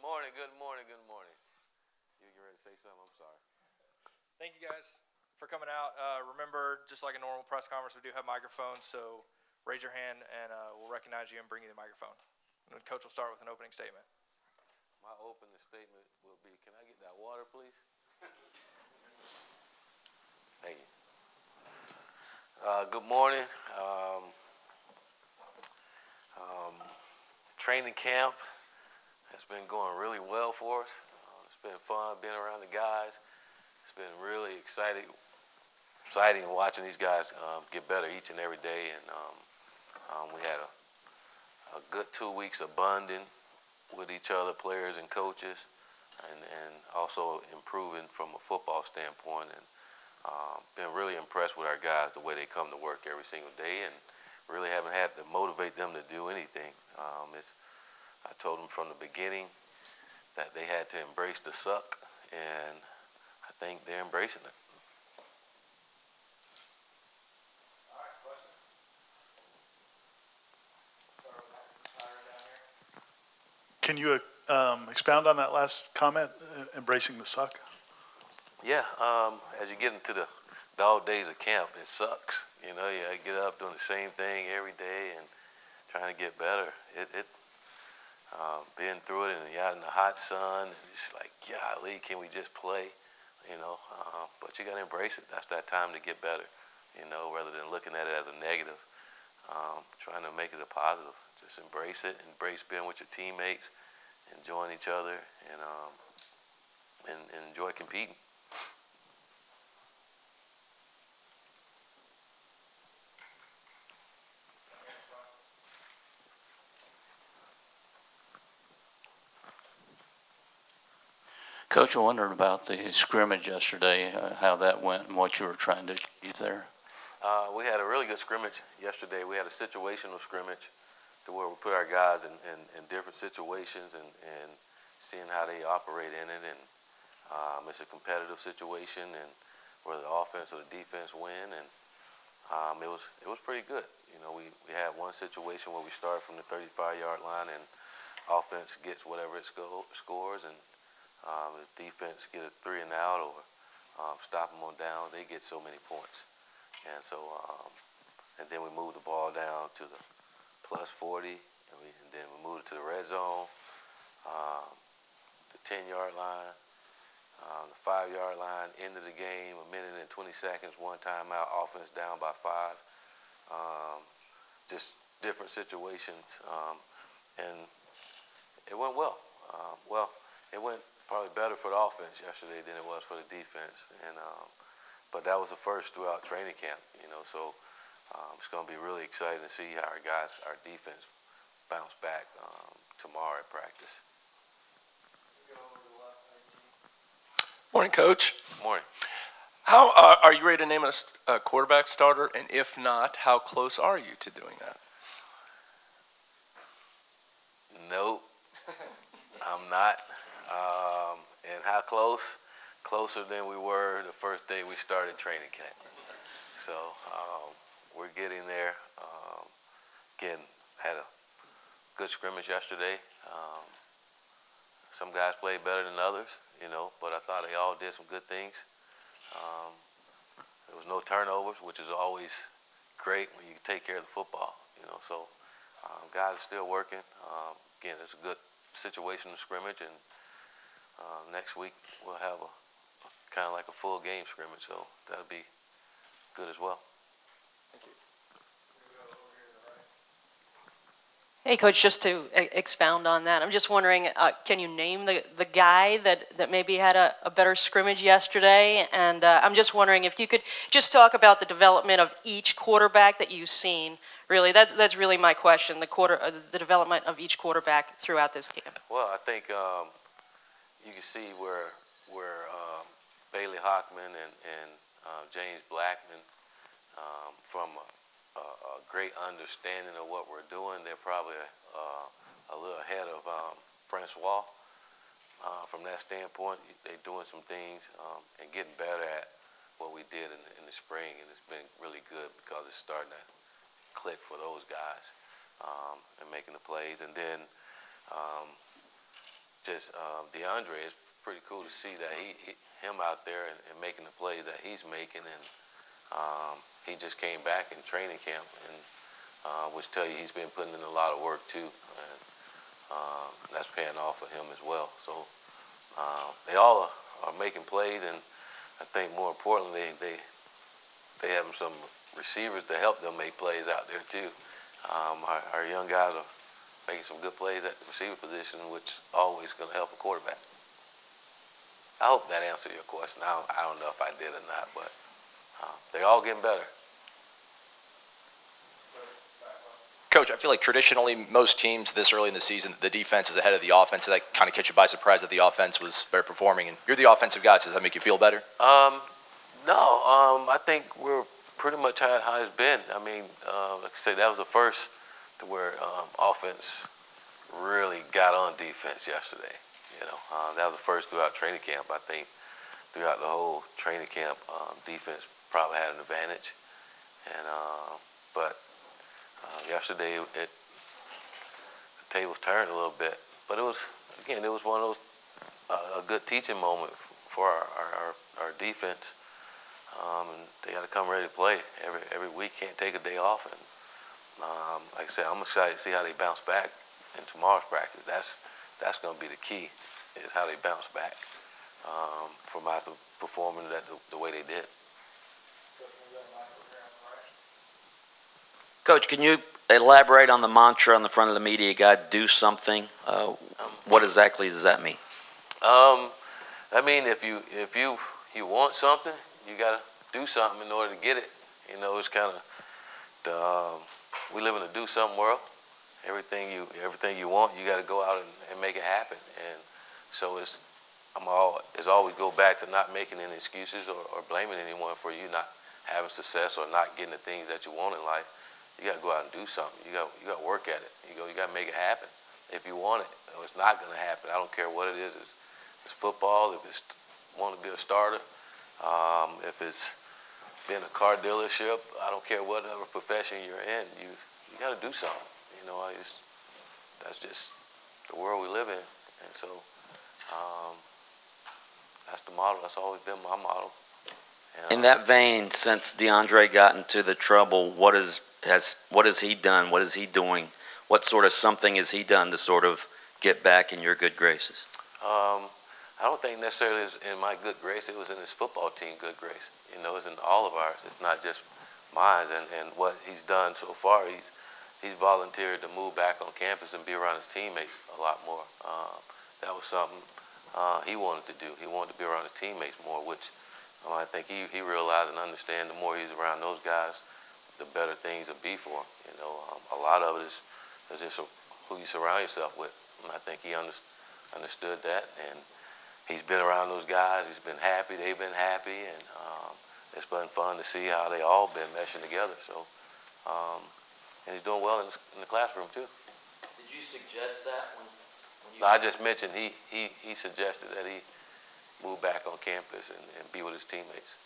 morning, good morning, good morning. You get ready to say something? I'm sorry. Thank you guys for coming out. Remember, just like a normal press conference, we do have microphones, so raise your hand and we'll recognize you and bring you the microphone. And Coach will start with an opening statement. My opening statement will be, can I get that water, please? Thank you. Good morning. Training camp has been going really well for us. It's been fun being around the guys. It's been really exciting watching these guys get better each and every day. And we had a good 2 weeks of bonding with each other, players and coaches, and also improving from a football standpoint. And been really impressed with our guys, the way they come to work every single day, and really haven't had to motivate them to do anything. I told them from the beginning that they had to embrace the suck, and I think they're embracing it. All right, question. Start with Tyler down here. Can you expound on that last comment, embracing the suck? Yeah, as you get into the dog days of camp, it sucks. You know, you get up doing the same thing every day and trying to get better. Being through it and you're out in the hot sun, and it's like, golly, can we just play? You know, but you got to embrace it. That's that time to get better, you know, rather than looking at it as a negative. Trying to make it a positive. Just embrace it, embrace being with your teammates, enjoying each other, and enjoy competing. Coach, I wondered about the scrimmage yesterday, how that went and what you were trying to achieve there. We had a really good scrimmage yesterday. We had a situational scrimmage to where we put our guys in different situations and seeing how they operate in it. And it's a competitive situation, and whether the offense or the defense win. And it was pretty good. You know, we had one situation where we start from the 35-yard line and offense gets whatever it scores, and if defense get a 3 and out or stop them on down, they get so many points. And so, and then we moved the ball down to the plus 40, and then we moved it to the red zone, the 10-yard line, the 5-yard line, end of the game, 1 minute and 20 seconds, one timeout, offense down by 5. Just different situations, and it went well. It went probably better for the offense yesterday than it was for the defense, and but that was the first throughout training camp, you know. So it's going to be really exciting to see how our defense, bounce back tomorrow at practice. Morning, Coach. Morning. How are you ready to name a quarterback starter? And if not, how close are you to doing that? Nope, I'm not. And how close? Closer than we were the first day we started training camp. So we're getting there. Again, had a good scrimmage yesterday. Some guys played better than others, you know, but I thought they all did some good things. There was no turnovers, which is always great when you take care of the football, you know. So guys are still working. Again, it's a good situational scrimmage, and next week we'll have a kind of like a full game scrimmage, so that'll be good as well. Thank you. Hey, Coach, just to expound on that, I'm just wondering, can you name the guy that maybe had a better scrimmage yesterday? And I'm just wondering if you could just talk about the development of each quarterback that you've seen. Really, that's really my question, the development of each quarterback throughout this camp. Well, I think you can see where Bailey Hockman and James Blackman, from a great understanding of what we're doing, they're probably a little ahead of Francois. From that standpoint, they're doing some things and getting better at what we did in the spring, and it's been really good because it's starting to click for those guys and making the plays. And then just DeAndre, it's pretty cool to see that him out there and making the plays that he's making, and he just came back in training camp, and which tell you he's been putting in a lot of work too, and that's paying off for him as well. So they all are making plays, and I think more importantly they have some receivers to help them make plays out there too. Our young guys are making some good plays at the receiver position, which is always going to help a quarterback. I hope that answered your question. I don't know if I did or not, but they're all getting better. Coach, I feel like traditionally most teams this early in the season, the defense is ahead of the offense. So that kind of catch you by surprise that the offense was better performing. And you're the offensive guy, so does that make you feel better? No, I think we're pretty much how it's been. I mean, like I say, that was the first to where offense really got on defense yesterday. You know, that was the first throughout training camp. I think throughout the whole training camp, defense probably had an advantage. And but yesterday, the tables turned a little bit. But it was one of those a good teaching moment for our defense. And they got to come ready to play every week. Can't take a day off. And like I said, I'm excited to see how they bounce back in tomorrow's practice. That's going to be the key, is how they bounce back from after performing the way they did. Coach, can you elaborate on the mantra on the front of the media guide, do something? What exactly does that mean? I mean, if you want something, you got to do something in order to get it. You know, it's kind of we live in a do something world. Everything you want, you got to go out and make it happen. And so it's always go back to not making any excuses or blaming anyone for you not having success or not getting the things that you want in life. You got to go out and do something. You got to work at it. You got to make it happen. If you want it, it's not going to happen. I don't care what it is. It's football. If it's want to be a starter, if it's being a car dealership, I don't care whatever profession you're in. You got to do something. You know, that's just the world we live in, and so that's the model. That's always been my model. And, In that vein, since DeAndre got into the trouble, what has he done? What is he doing? What sort of something has he done to sort of get back in your good graces? I don't think necessarily it's in my good grace. It was in his football team good grace. You know, it's in all of ours. It's not just mine. And what he's done so far, he's volunteered to move back on campus and be around his teammates a lot more. That was something he wanted to do. He wanted to be around his teammates more, which I think he realized and understand the more he's around those guys, the better things will be for him. You know, a lot of it is just who you surround yourself with. And I think he understood that, and he's been around those guys. He's been happy. They've been happy, and it's been fun to see how they all been meshing together. So, and he's doing well in the classroom too. Did you suggest that when you? No, I just mentioned he suggested that he move back on campus and be with his teammates.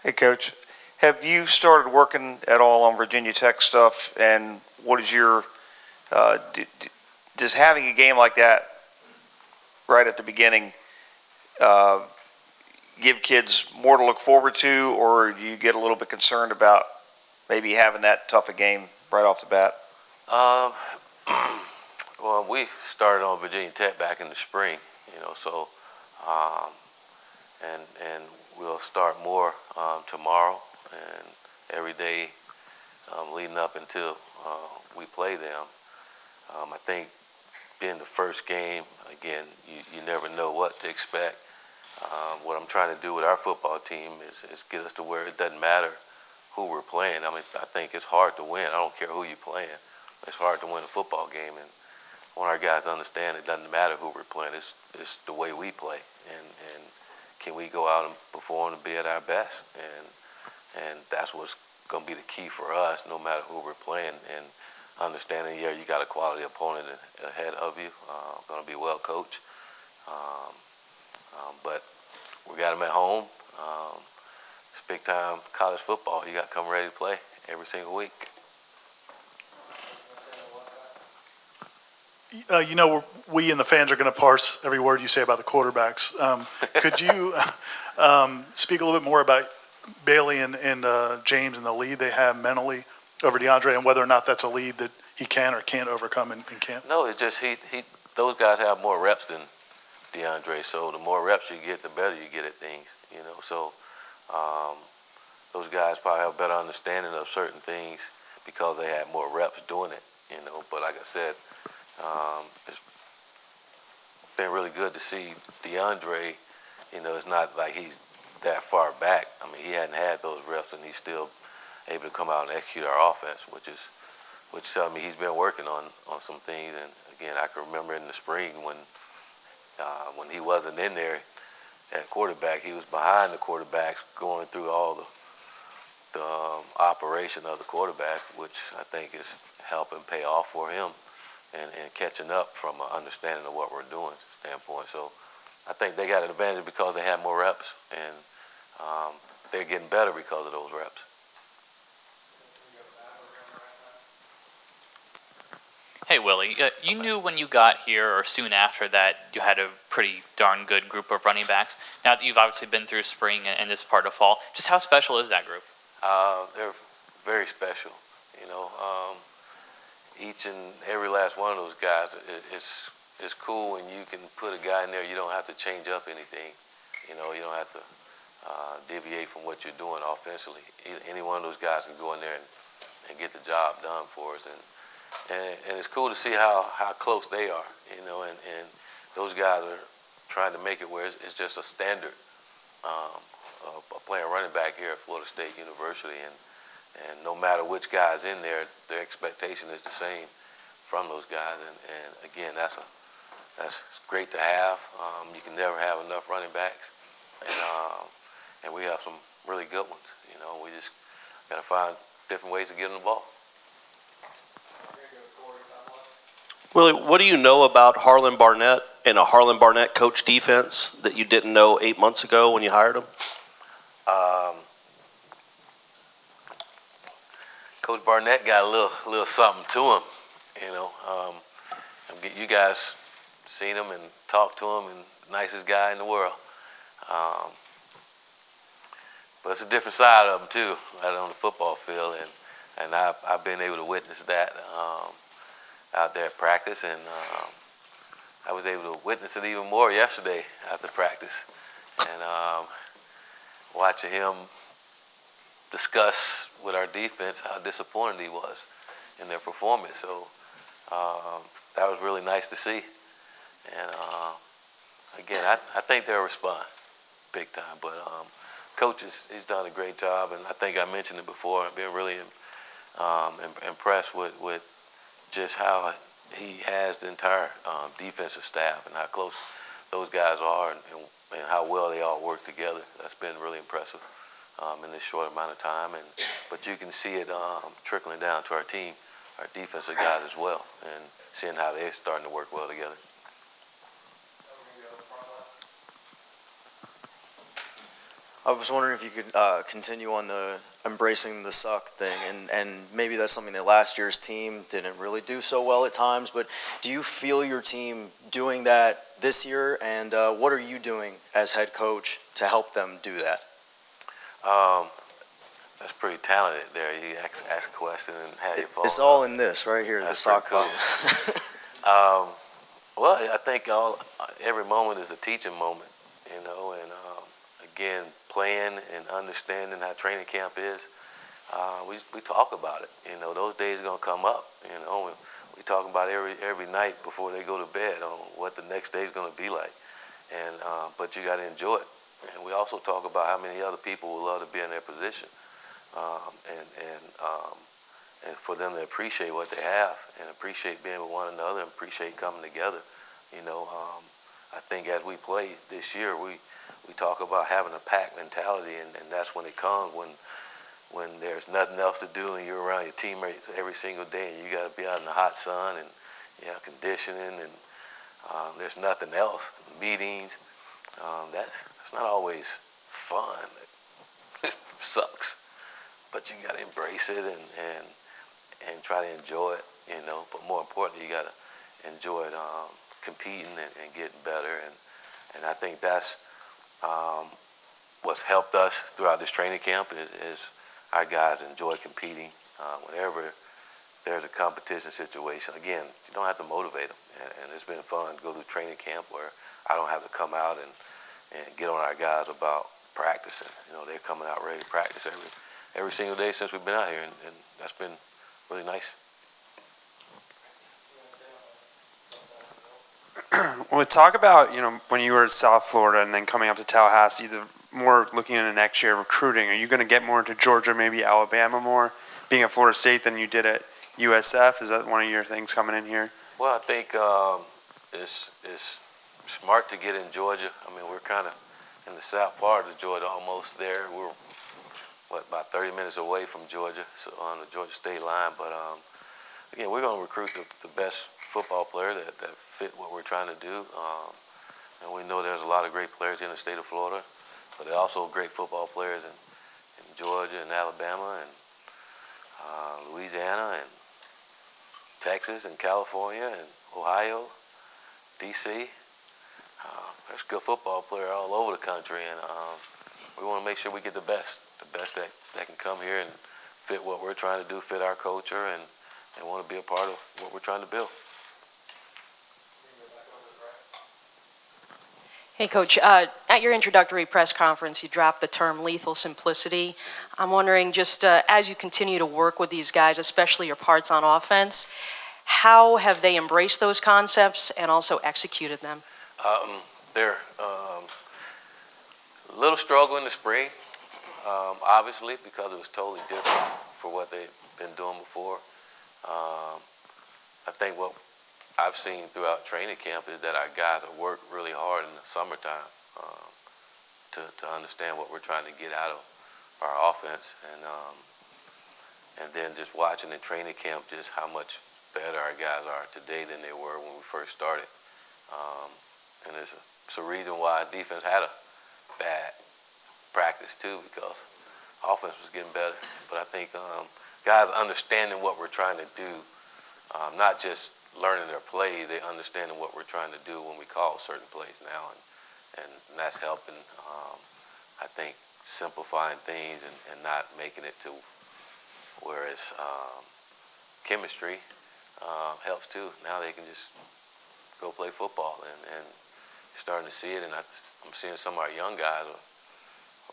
Hey, Coach, have you started working at all on Virginia Tech stuff? And what is your does having a game like that right at the beginning give kids more to look forward to, or do you get a little bit concerned about maybe having that tough a game right off the bat? Well, we started on Virginia Tech back in the spring, you know, so and we'll start more tomorrow and every day leading up until we play them. I think being the first game, again, you never know what to expect. What I'm trying to do with our football team is get us to where it doesn't matter who we're playing. I mean, I think it's hard to win. I don't care who you're playing. It's hard to win a football game, and I want our guys to understand it doesn't matter who we're playing. It's the way we play, and can we go out and perform and be at our best, and that's what's going to be the key for us, no matter who we're playing. And understanding, yeah, you got a quality opponent ahead of you, going to be well coached, but we got them at home. It's big time college football. You got to come ready to play every single week. we and the fans are going to parse every word you say about the quarterbacks. Could you speak a little bit more about Bailey and James and the lead they have mentally over DeAndre, and whether or not that's a lead that he can or can't overcome in camp? No, it's just those guys have more reps than DeAndre, so the more reps you get, the better you get at things, So those guys probably have a better understanding of certain things because they had more reps doing it, But like I said, it's been really good to see DeAndre. It's not like he's that far back. I mean, he hadn't had those reps, and he's still able to come out and execute our offense, which tells me he's been working on some things. And again, I can remember in the spring when he wasn't in there at quarterback, he was behind the quarterbacks going through all the operation of the quarterback, which I think is helping pay off for him and catching up from an understanding of what we're doing standpoint. So I think they got an advantage because they have more reps, and they're getting better because of those reps. Hey, Willie, you knew when you got here or soon after that you had a pretty darn good group of running backs. Now that you've obviously been through spring and this part of fall, just how special is that group? They're very special. Each and every last one of those guys is cool when you can put a guy in there. You don't have to change up anything. You don't have to deviate from what you're doing offensively. Any one of those guys can go in there and get the job done for us. And it's cool to see how close they are, and those guys are trying to make it where it's just a standard of playing running back here at Florida State University, and no matter which guy's in there, their expectation is the same from those guys, and again, that's great to have. You can never have enough running backs, and we have some really good ones. We just got to find different ways to get them the ball. Willie, what do you know about Harlan Barnett and a Harlan Barnett coach defense that you didn't know 8 months ago when you hired him? Coach Barnett got a little something to him, You guys seen him and talked to him, and nicest guy in the world. But it's a different side of him too, right on the football field, and I've been able to witness that out there at practice, and I was able to witness it even more yesterday after practice, and watching him discuss with our defense how disappointed he was in their performance. So that was really nice to see, and again, I think they'll respond big time. But Coach he's done a great job, and I think I mentioned it before. I've been really impressed with just how he has the entire defensive staff and how close those guys are, and how well they all work together. That's been really impressive in this short amount of time. But you can see it trickling down to our team, our defensive guys as well, and seeing how they're starting to work well together. I was wondering if you could continue on the embracing the suck thing, and maybe that's something that last year's team didn't really do so well at times, but do you feel your team doing that this year, and what are you doing as head coach to help them do that? That's pretty talented there. You ask a question and have your phone. It's all in this right here, the sock cool. Well, I think every moment is a teaching moment, and again, playing and understanding how training camp is, we talk about it. Those days are gonna come up. We talk about every night before they go to bed on what the next day is gonna be like, and but you got to enjoy it. And we also talk about how many other people would love to be in their position, and for them to appreciate what they have and appreciate being with one another and appreciate coming together. I think as we play this year, we talk about having a pack mentality, and that's when it comes, when there's nothing else to do and you're around your teammates every single day, and you got to be out in the hot sun, and conditioning, and there's nothing else, meetings. That's not always fun. It sucks, but you got to embrace it and try to enjoy it. But more importantly, you got to enjoyed competing and getting better, and I think that's what's helped us throughout this training camp is our guys enjoy competing. Whenever there's a competition situation, again, you don't have to motivate them, and it's been fun to go through training camp where I don't have to come out and get on our guys about practicing. They're coming out ready to practice every single day since we've been out here, and that's been really nice. Well, talk about, when you were at South Florida and then coming up to Tallahassee, the more looking into next year recruiting. Are you going to get more into Georgia, maybe Alabama more, being at Florida State than you did at USF? Is that one of your things coming in here? Well, I think it's smart to get in Georgia. I mean, we're kind of in the south part of Georgia, almost there. We're, about 30 minutes away from Georgia, so on the Georgia state line. But, again, we're going to recruit the best football player that fit what we're trying to do. And we know there's a lot of great players in the state of Florida, but there are also great football players in Georgia and Alabama and Louisiana and Texas and California and Ohio, D.C. There's good football players all over the country, and we want to make sure we get the best that can come here and fit what we're trying to do, fit our culture, and want to be a part of what we're trying to build. Hey, Coach, at your introductory press conference, you dropped the term lethal simplicity. I'm wondering, just as you continue to work with these guys, especially your parts on offense, how have they embraced those concepts and also executed them? They're a little struggle in the spring, obviously, because it was totally different for what they've been doing before. I think what I've seen throughout training camp is that our guys have worked really hard in the summertime to understand what we're trying to get out of our offense, and then just watching in training camp just how much better our guys are today than they were when we first started. And it's a reason why defense had a bad practice too, because offense was getting better. But I think guys understanding what we're trying to do, not just learning their plays, they understanding what we're trying to do when we call certain plays now, and that's helping. I think simplifying things and not making it to where it's chemistry helps too. Now they can just go play football, and you're starting to see it. And I'm seeing some of our young guys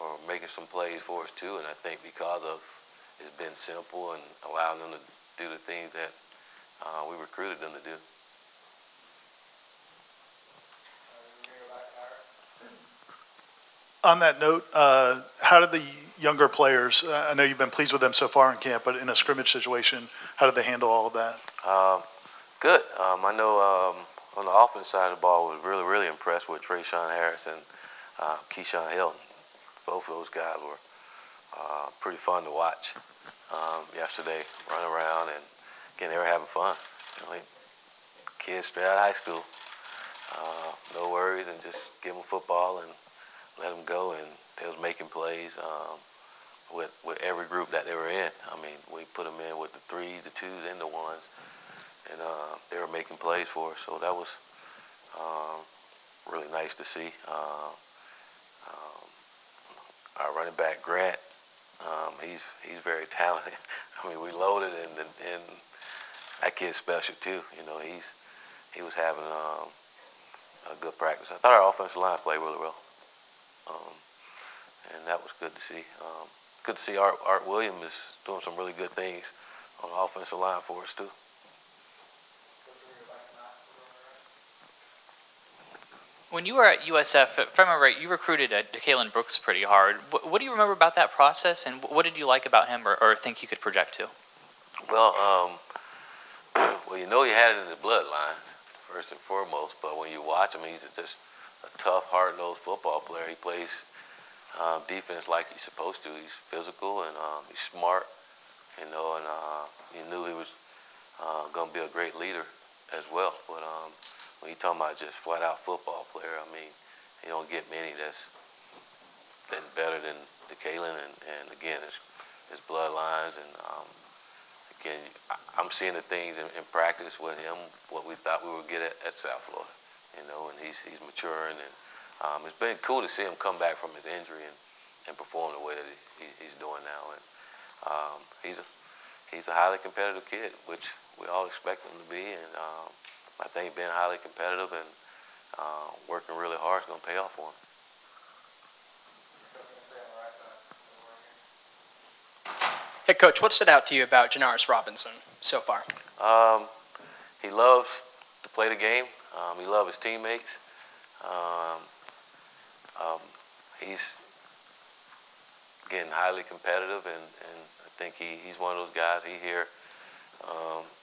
are making some plays for us too. And I think because of it's been simple and allowing them to do the things that we recruited them to do. On that note, how did the younger players, I know you've been pleased with them so far in camp, but in a scrimmage situation, how did they handle all of that? Good. I know on the offense side of the ball, I was really, really impressed with Trayshawn Harris and Keyshawn Hilton. Both of those guys were pretty fun to watch yesterday, run around, and again, they were having fun. Like kids straight out of high school. No worries, and just give them football and let them go, and they was making plays with every group that they were in. I mean, we put them in with the 3s, the 2s, and the 1s, and they were making plays for us. So that was really nice to see. Our running back Grant, he's very talented. I mean, we loaded, and that kid's special too. You know, he was having a good practice. I thought our offensive line played really well. And that was good to see. Good to see Art Williams is doing some really good things on the offensive line for us too. When you were at USF, if I remember right, you recruited Decalen Brooks pretty hard. What do you remember about that process, and what did you like about him or think you could project to? Well, well, you know he had it in his bloodlines, first and foremost, but when you watch him, he's just a tough, hard-nosed football player. He plays defense like he's supposed to. He's physical, and he's smart, you know, and you knew he was going to be a great leader as well. But when you're talking about just flat-out football player, I mean, you don't get many that's better than Decalen, and again, his bloodlines, and again, I'm seeing the things in practice with him, what we thought we would get at South Florida, you know, and he's maturing, and it's been cool to see him come back from his injury and perform the way that he's doing now. And he's a highly competitive kid, which we all expect him to be, and I think being highly competitive and working really hard is going to pay off for him. Hey, Coach, what stood out to you about Generis Robinson so far? He loves to play the game. He loves his teammates. He's getting highly competitive, and I think he's one of those guys.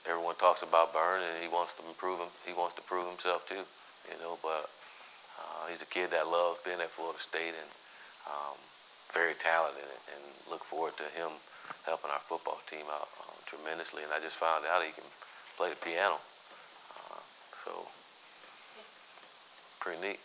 Everyone talks about Burn, and he wants to improve him. He wants to prove himself too, you know. But he's a kid that loves being at Florida State, and very talented, and look forward to him helping our football team out tremendously. And I just found out he can play the piano, so pretty neat.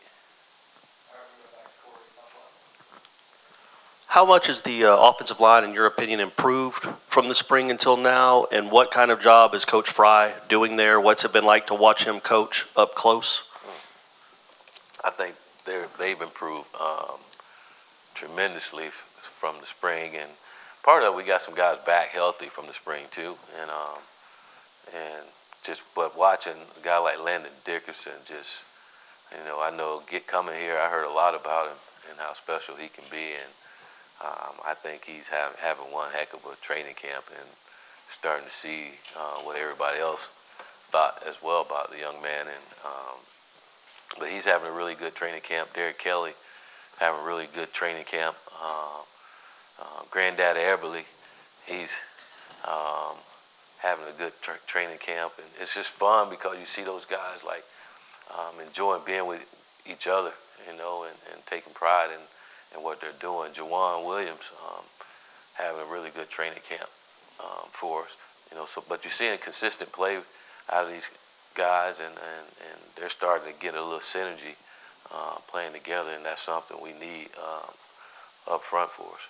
How much has the offensive line, in your opinion, improved from the spring until now? And what kind of job is Coach Fry doing there? What's it been like to watch him coach up close? I think they've improved tremendously from the spring, and part of it, we got some guys back healthy from the spring too, and but watching a guy like Landon Dickerson, just, you know, I know coming here, I heard a lot about him and how special he can be, and I think he's having one heck of a training camp and starting to see what everybody else thought as well about the young man, and but he's having a really good training camp. Derek Kelly having a really good training camp. Granddad Eberly, he's having a good training camp, and it's just fun because you see those guys like enjoying being with each other, you know, and taking pride in what they're doing. Jawan Williams having a really good training camp for us, you know. So, but you're seeing consistent play out of these guys, and they're starting to get a little synergy playing together, and that's something we need up front for us.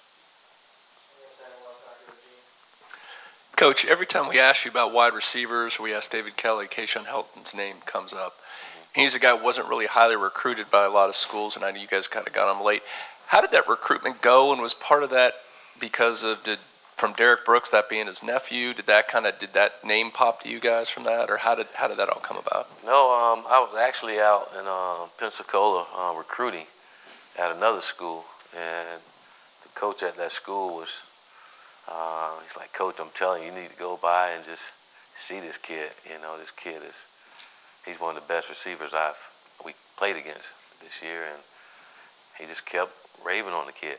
Coach, every time we ask you about wide receivers, we ask David Kelly, Kayshawn Helton's name comes up. He's a guy who wasn't really highly recruited by a lot of schools, and I know you guys kind of got him late. How did that recruitment go, and was part of that because of from Derek Brooks, that being his nephew? Did that name pop to you guys from that, or how did that all come about? No, I was actually out in Pensacola recruiting at another school, and the coach at that school was, he's like, Coach, I'm telling you, you need to go by and just see this kid. You know, this kid he's one of the best receivers we played against this year, and he just kept raving on the kid.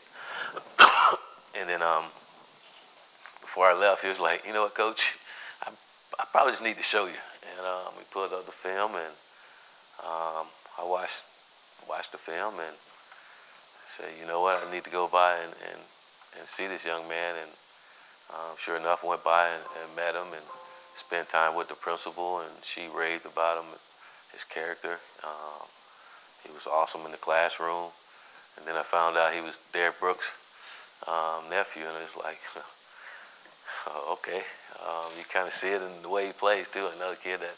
And then before I left, he was like, you know what, Coach, I probably just need to show you. And we pulled up the film, and I watched the film and said, you know what, I need to go by and see this young man. And sure enough, I went by and met him and spent time with the principal, and she raved about him, his character. He was awesome in the classroom. And then I found out he was Derek Brooks' nephew, and it was like, okay. You kind of see it in the way he plays too. Another kid that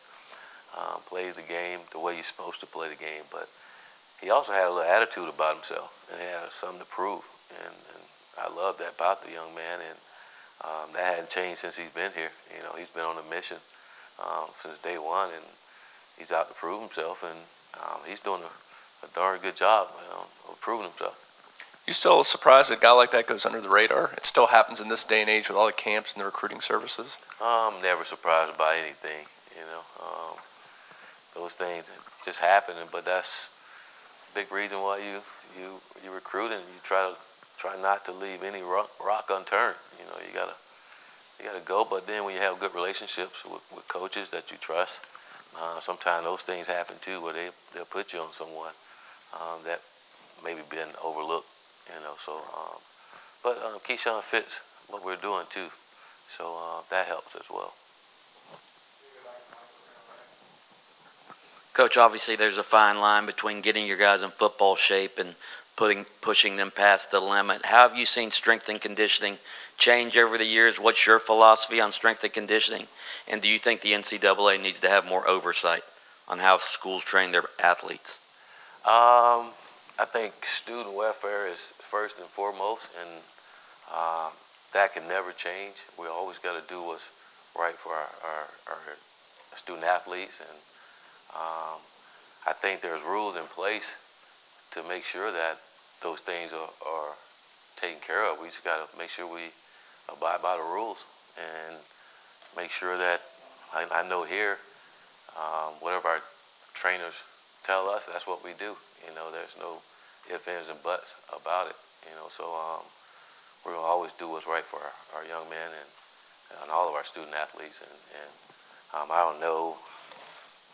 plays the game the way you're supposed to play the game. But he also had a little attitude about himself, and he had something to prove. And I love that about the young man, and that hadn't changed since he's been here. You know, he's been on a mission since day one, and he's out to prove himself, and he's doing a darn good job of proving himself. You still surprised that a guy like that goes under the radar? It still happens in this day and age with all the camps and the recruiting services? I'm never surprised by anything, you know. Those things just happen, but that's a big reason why you recruit, and you try not to leave any rock unturned. You know, you gotta go, but then when you have good relationships with coaches that you trust, sometimes those things happen too, where they'll put you on someone that maybe been overlooked, you know. So, but Keyshawn fits what we're doing too, so that helps as well. Coach, obviously there's a fine line between getting your guys in football shape and pushing them past the limit. How have you seen strength and conditioning change over the years? What's your philosophy on strength and conditioning? And do you think the NCAA needs to have more oversight on how schools train their athletes? I think student welfare is first and foremost, and that can never change. We always got to do what's right for our student athletes, and I think there's rules in place to make sure that those things are taken care of. We just got to make sure we abide by the rules and make sure that, I know here, whatever our trainers tell us, that's what we do. There's no ifs, ands, and buts about it. So we're going to always do what's right for our young men and all of our student athletes. And I don't know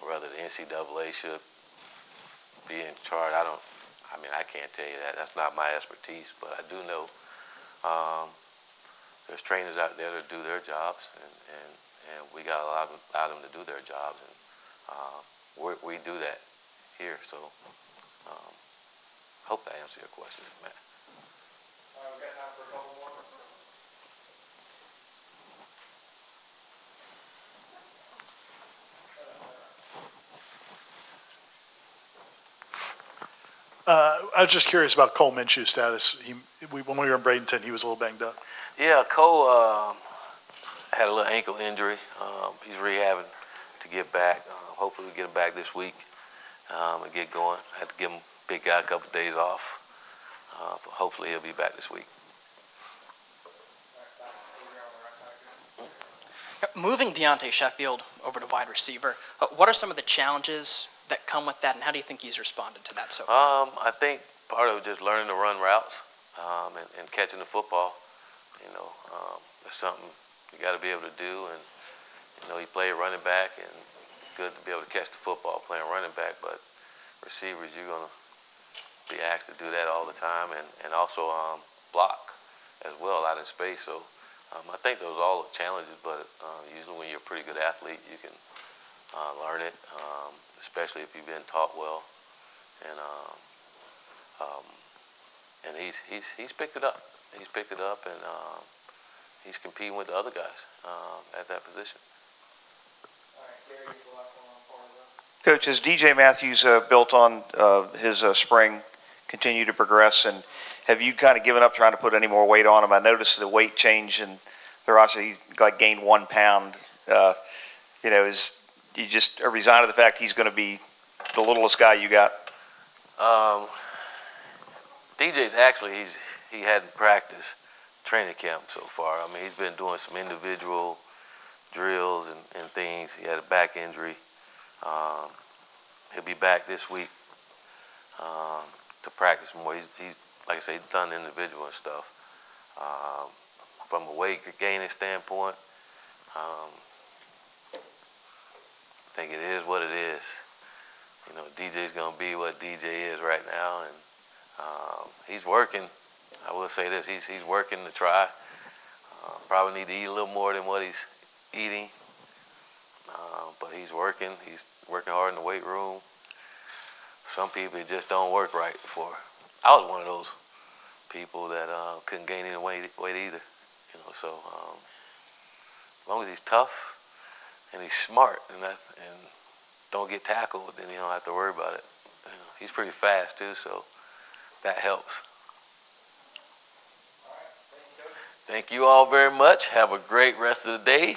whether the NCAA should be in charge. I can't tell you that. That's not my expertise. But I do know there's trainers out there that do their jobs, and we got to allow them to do their jobs. And we do that here. So hope that answers your question, Matt. We've got time for a couple more. I was just curious about Cole Minshew's status. When we were in Bradenton, he was a little banged up. Yeah, Cole had a little ankle injury. He's rehabbing to get back. Hopefully we get him back this week and get going. I had to give him, big guy, a couple of days off. But hopefully he'll be back this week. Moving Deontay Sheffield over to wide receiver, what are some of the challenges that come with that, and how do you think he's responded to that so far? I think part of it is just learning to run routes and catching the football. It's something you got to be able to do. And he played running back, and good to be able to catch the football playing running back. But receivers, you're going to be asked to do that all the time, and also block as well out in space. So I think those are all challenges. But usually when you're a pretty good athlete, you can learn it, especially if you've been taught well. And he's picked it up. He's picked it up, and he's competing with the other guys at that position. All right, Gary's the last one on part of that. Coach, as DJ Matthews built on his spring, continue to progress, and have you kind of given up trying to put any more weight on him? I noticed the weight change, and he's like gained 1 pound. Is you just are resigned to the fact he's going to be the littlest guy you got? DJ's actually, he hadn't practiced training camp so far. He's been doing some individual drills and things. He had a back injury. He'll be back this week to practice more. He's like I say, done individual and stuff. From a weight gaining standpoint, I think it is what it is. DJ's going to be what DJ is right now, and he's working. I will say this, he's working to try. Probably need to eat a little more than what he's eating, but he's working hard in the weight room. Some people, it just don't work right for. I was one of those people that couldn't gain any weight either. So as long as he's tough and he's smart and don't get tackled, then you don't have to worry about it. He's pretty fast too, so that helps. All right, thank you, Coach. Thank you all very much. Have a great rest of the day.